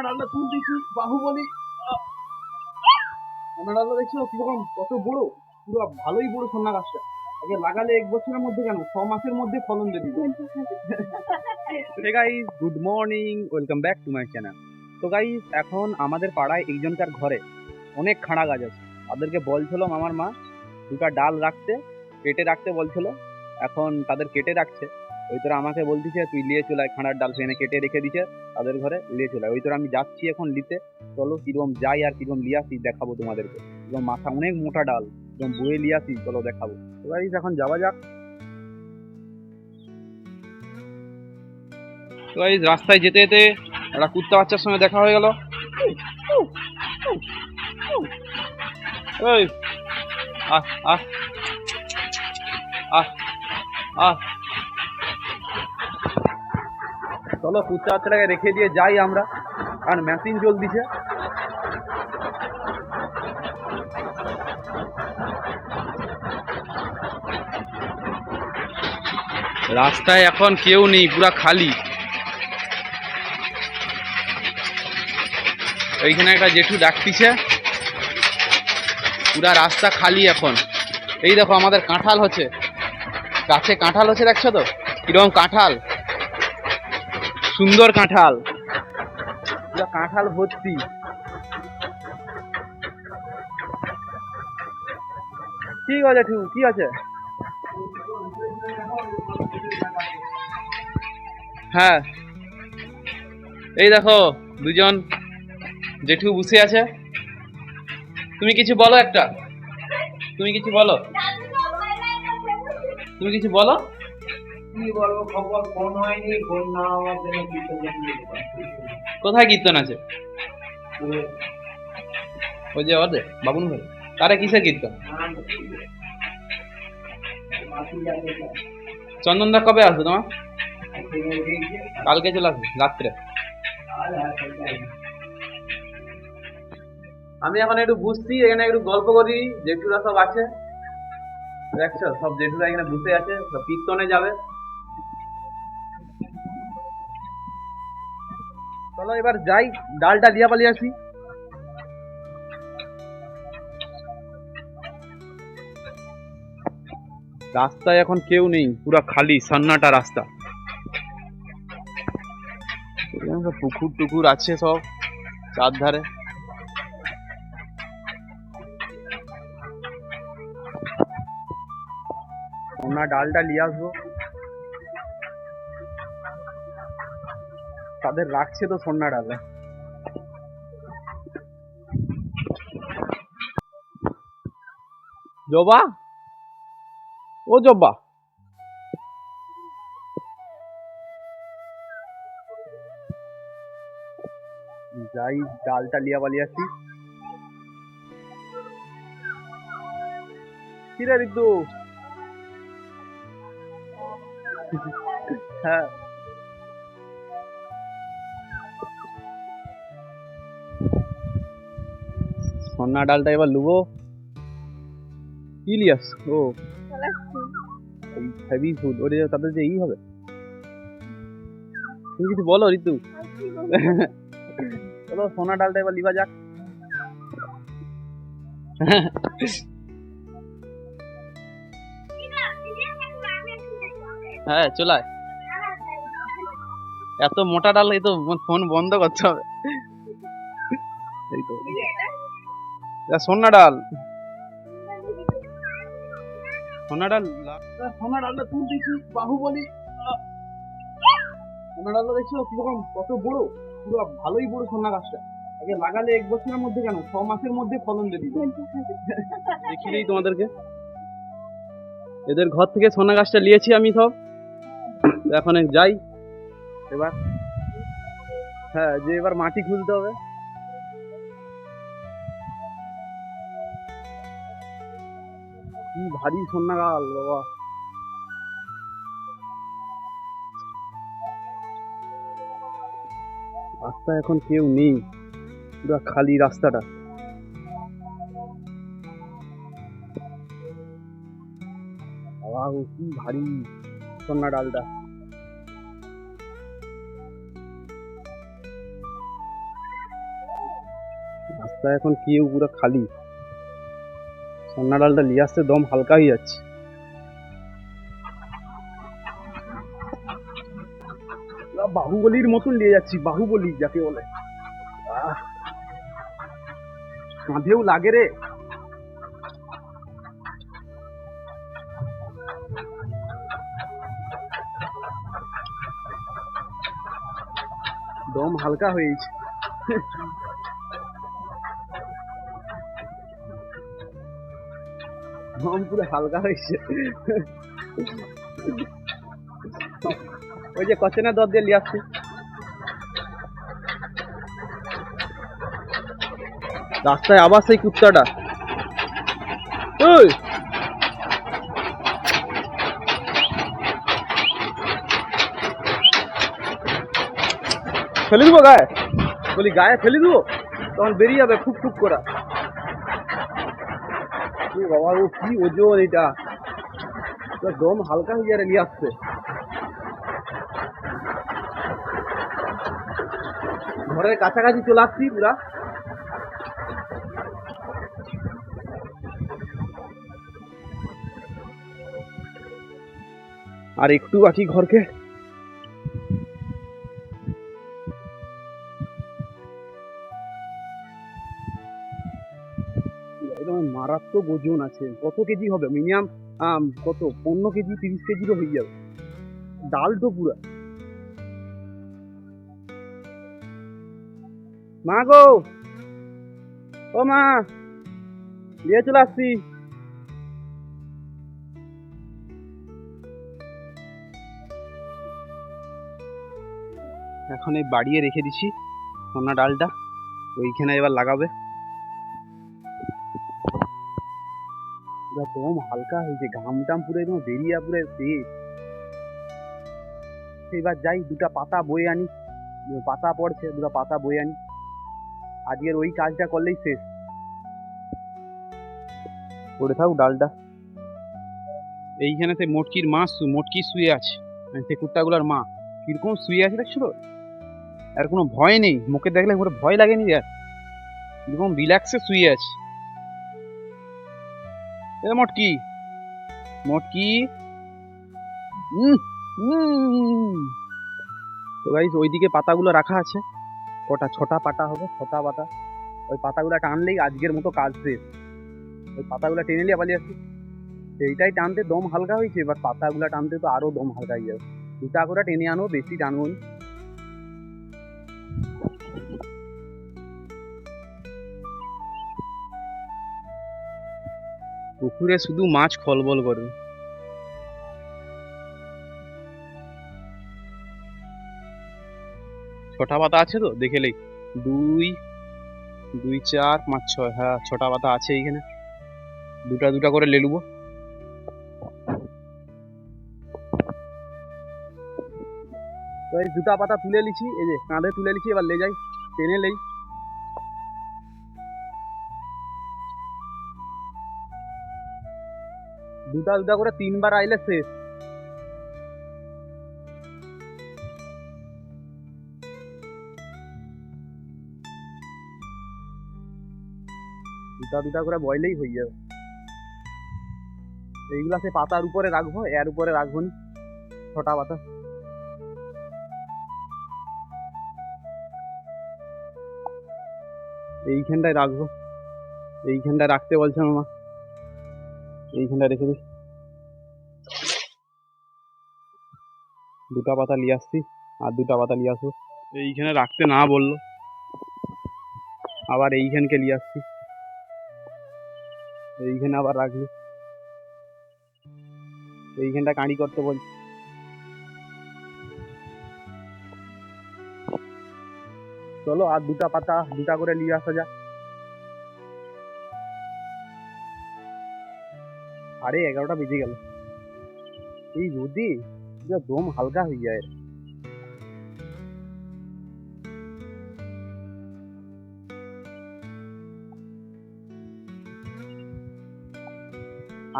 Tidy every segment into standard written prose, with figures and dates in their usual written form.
সোনা ডালটা তুলতেছি বাহুবলী। সোনা ডালটা দেখছো কিরকম কত বড়, পুরো ভালোই বড় সোনা গাছটা। আগে লাগালে 1 বছরের মধ্যে কেন 6 মাসের মধ্যে ফলন দিয়ে দিবে। Hey guys, good morning, welcome back to my channel. তো গাইস, এখন আমাদের পাড়ায় একজনকার ঘরে অনেক খাড়া গাছ আছে। তাদেরকে বলছিল আমার মা দুটা ডাল রাখতে, কেটে রাখতে বলছিল। এখন তাদের কেটে রাখছে। ওই তোরা আমাকে বলতিছে তুই নিয়ে চলে আয়, খাঁড়ার ডাল সেখানে কেটে রেখে দিছে তাদের ঘরে, নিয়ে চলে আয়। ওই তোরা আমি যাচ্ছি এখন নিতে। চলো কিরকম যাই আর কিরকম লিয়ে আসি দেখাবো তোমাদেরকে। এবং মাথা অনেক মোটা ডাল, একদম বয়ে লিয়ে আসি, চলো দেখাবো। তো গাইস এখন যাওয়া যাক। তো গাইস রাস্তায় যেতে যেতে একটা কুত্তা বাচ্চার সঙ্গে দেখা হয়ে গেল। ওই আহ আহ আহ আহ চলো কুত্তা বাচ্চাটাকে রেখে দিয়ে যাই আমরা, কারণ মেশিন জল দিছে। রাস্তায় এখন কেউ নেই, পুরা খালি। ওইখানে একটা জেঠু ডাকতিছে, পুরা রাস্তা খালি এখন। এই দেখো আমাদের কাঁঠাল হচ্ছে, গাছে কাঁঠাল হচ্ছে, দেখছো তো কিরকম কাঁঠাল, সুন্দর কাঁঠাল, পুরো কাঁঠাল ভর্তি। ঠিক আছে জেঠু, কি আছে? হ্যাঁ এই দেখো দুজন জেঠু বসে আছে। তুমি কিছু বলো, একটা তুমি কিছু বলো, তুমি কিছু বলো। কি বলবো, খবর ফোন হয়নি, ফোন না হওয়ার জন্য কোথায় কীর্তন আছে? ওই যে ওদের বাবুন ভাই, তারা কিসের কীর্তন? চন্দনদা কবে আসবে তোমার? কালকে চলে আসবে রাত্রে। আমি এখন একটু বুঝছি, এখানে একটু গল্প করি। জেঠুরা সব আছে, দেখছো সব জেঠুরা এখানে বসে আছে, সব কীর্তনে যাবে। চলো এবার যাই, ডালটা দিয়া পালিয়ে আসি। রাস্তায় এখন কেউ নেই, পুরা খালি সান্নাটা রাস্তা। পুকুর টুকুর আছে সব চারধারে। সোনা ডালটা নিয়ে আসবো, তাদের রাখছে তো সোনা ডালে। জবা, ও জবা, যাই ডালটা লিয়া পালিয়ে আসি। কি রে ঋতু? হ্যাঁ সোনা ডালটা এবার লুবো। কি লিয়াস? ও হেভি ফুড, ওরে তাদের যে ই হবে। তুমি কিছু বলো ঋতু। চলো সোনা ডালটা এবার লিবা যাক। হ্যাঁ চলায়, এত মোটা ডাল, এই তো ফোন বন্ধ করতে হবে। এই তো সোনা ডাল, সোনা ডাল, সোনা ডালটা তুলতেছি বাহুবলী। সোনা ডালটা দেখছো কিরকম কত বড়, পুরো ভালোই বড় সোনা গাছটা। আগে লাগালে 1 বছরের মধ্যে কেন 6 মাসের মধ্যে ফলন দিয়ে দিবে। দেখিলেই তোমাদেরকে, এদের ঘর থেকে সোনা গাছটা নিয়েছি আমি সব। এখন যাই এবার, হ্যাঁ যে এবার মাটি খুলতে হবে। কি ভারী সোনা গাল বাবা। রাস্তায় এখন কেউ নেই, পুরো খালি রাস্তাটা। কি ভারী সোনা ডালটা। রাস্তা এখন কেউ পুরো খালি। সন্না ডালটা নিয়ে আসতে দম হালকা হয়ে যাচ্ছে। বাহুবলীর মতন নিয়ে যাচ্ছি, বাহুবলী যাকে বলে। কাঁধেও লাগে রে। দম হালকা হয়েছে। দম পুরো হালকা হয়েছে। ওই যে কচেনা দর দিয়ে নিয়ে আসছি। রাস্তায় আবার সেই কুত্তাটা। ওই ফেলে দেবো গায়ে, বলি গায়ে ফেলে দেবো, তখন বেরিয়ে যাবে ফুক ফুক করা। বাবা ও কি ওজন এটা, দম হালকা হয়ে যাবে নিয়ে আসছে। ঘরের কাছাকাছি চলে আসছি পুরা। আর একটু বাকি ঘরকে। মারাত্মক ওজন আছে। কত কেজি হবে মিনিমাম? কত 15 কেজি 30 কেজিরও হয়ে যাবে। ডাল তো পুরা। মা গো, ও মা, নিয়ে চলে আসছি। এখন এই বাড়িয়ে রেখে দিছি সোনা ডালটা, ওইখানে এবার লাগাবে। দম হালকা হয়েছে, ঘাম টাম পুরো একদম বেরিয়ে পুরো শেষ। এবার যাই দুটা পাতা বয়ে আনি, পাতা পড়ছে, দুটা পাতা বয়ে আনি। আজকের ওই কাজটা করলেই শেষ। পড়ে থাক ডালটা। এইখানে সে মটকির মা, মটকি শুয়ে আছে, সে কুত্তাগুলার মা কিরকম শুয়ে আছে দেখছো তো। আর কোনো ভয় নেই, মুখে দেখলে পুরো ভয় লাগেনি আর, কিরকম রিল্যাক্সে শুয়ে আছে। এ মটকি, মটকি। তো গাইস ওইদিকে পাতাগুলো রাখা আছে, কটা 6টা পাতা হবে, 6টা পাতা। ওই পাতাগুলো টানলেই আজকের মতো কাজ শেষ। ওই পাতাগুলো টেনে নিয়ে পালিয়ে আসছি। সেইটাই টানতে দম হালকা হয়েছে, এবার পাতাগুলো টানতে তো আরো দম হালকা হয়ে যাবে। দুটা করে টেনে আনো, বেশি টানবো না। পুকুরে শুধু মাছ খলবল করে। ছটা পাতা আছে তো দেখেলেই, 2 2 4 5 6, হ্যাঁ 6টা পাতা আছে এইখানে। দুটা দুটা করে লেলুবো। তো এই দুটা পাতা তুলে লিছি, এই যে কাঁধে তুলে লিছি, এবার লে যাই টেনে লেই। দুটা দুটা করে 3বার আইলে শেষ। দুটা দুটা করে বয়লেই হয়ে যাবে। এইগুলা সে পাতার উপরে রাখবো, এর উপরে রাখবো নি 6টা পাতা। এইখানটায় রাখবো, এইখানটায় রাখতে বলছে মামা, এইখানটায় রেখে দিই। দুটা পাতা নিয়ে আসছি, আর দুটা পাতা নিয়ে আসবো। এইখানে রাখতে না বললো, আবার এইখানকে নিয়ে আসছি, এইখানে আবার রাখলি। এইখানটা কাঁড়ি করতে বলছি। চলো আর দুটা পাতা দুটা করে নিয়ে আসা যাক। আরে 11টা বেজে গেল, এই রোদে দম হালকা হয়ে যায়।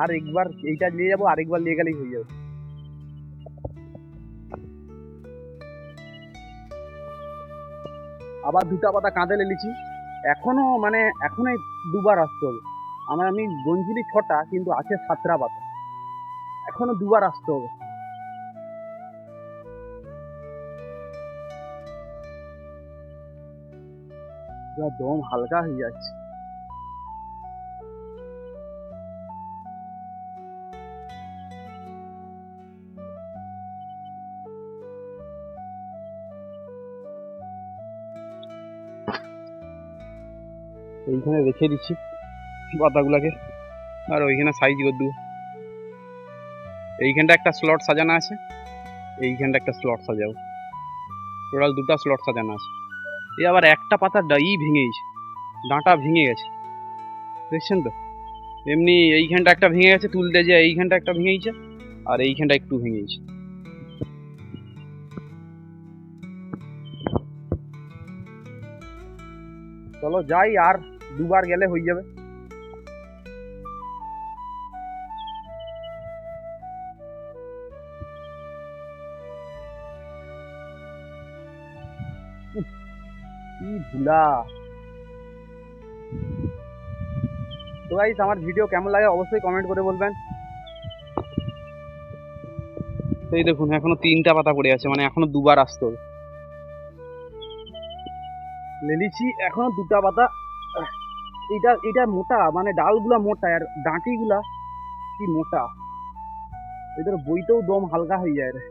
আর একবার এইটা নিয়ে যাবো, আরেকবার নিয়ে গেলেই হয়ে যাবে। আবার দুটা পাতা কাঁধে নিয়েছি, এখনো মানে এখনই দুবার আসতে হবে। আমি গঞ্জিলি 6টা, কিন্তু আছে 7টা পাতা, এখনো দুবার আসতে হবে। পুরা দম হালকা হয়ে যাচ্ছে। এইখানে রেখে দিচ্ছি পাতাগুলাকে, আর ওইখানে সাইজ করে দেবো। এইখানটা একটা স্লট সাজানো আছে, এইখানটা একটা স্লট সাজাবো, টোটাল 2টা স্লট সাজানো আছে। এই আবার একটা পাতা ভেঙে গেছে, ডাঁটা ভেঙে গেছে, দেখছেন তো? এমনি এইখানটা একটা ভেঙে গেছে, তুলতে যে এইখানটা একটা ভেঙে গেছে, আর এইখানটা একটু ভেঙে গেছে। চলো যাই, আর দুবার গেলে হয়ে যাবে। কি ধুলা। তো গাইস, আমার ভিডিও কেমন লাগে অবশ্যই কমেন্ট করে বলবেন। এই দেখুন, এখনো 3টা পাতা পড়ে আছে, মানে এখনো দুবার আসতে হবে। লেলিছি এখনো 2টা পাতা। এটা এটা মোটা, মানে ডালগুলা মোটা, আর ডাঁটিগুলা কি মোটা, এদের বইতেও দম হালকা হয়ে যায় রে।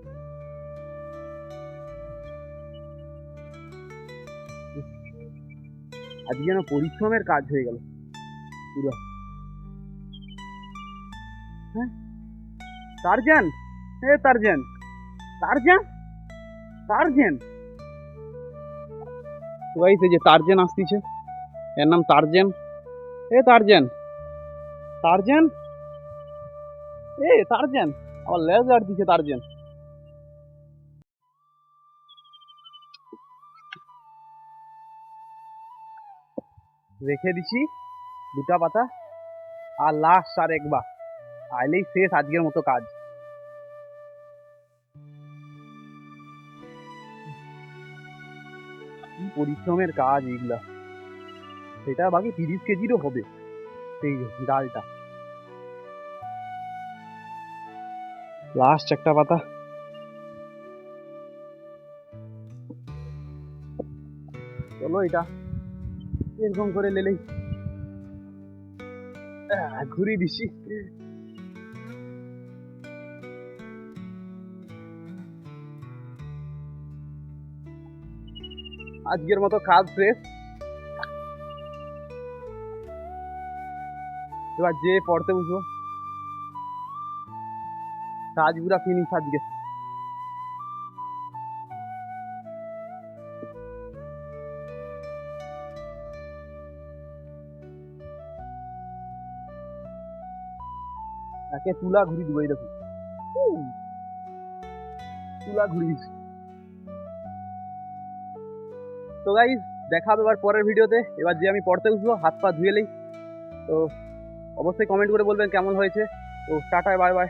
আজকে যেন পরিশ্রমের কাজ হয়ে গেল পুরো। হ্যাঁ, টারজান, টারজান, টারজান, টারজান। তো গাইস, এই যে টারজান আসতেছে, এর নাম টারজান। টারজান, টারজান, টারজান, আবার লেজ আর দিছে টারজান। রেখে দিছি 2টা পাতা, আর লাস্ট আর একবার আইলেই শেষ আজকের মতো কাজ। কি পরিশ্রমের কাজ এইগুলা। সেটা বাকি 30 কেজিরও হবে সেই ডালটা। লাস্ট একটা পাতা। চলো এটা এরকম করে লেলেই ঘুরিয়ে দিছি। আজকের মতো কাজ শেষ। এবার যে পড়তে বুঝবো, কাজ পুরা ফিনিশ আজকে। একে তুলা ঘুরি দিব, এই দেখুন তুলা ঘুরি দিছি। তো গাইস, দেখা হবে এবার পরের ভিডিওতে। এবার যে আমি পড়তে বুঝবো, হাত পা ধুয়ে নেই। তো অবশ্যই কমেন্ট করে বলবেন কেমন হয়েছে। তো টাটা, বাই বাই।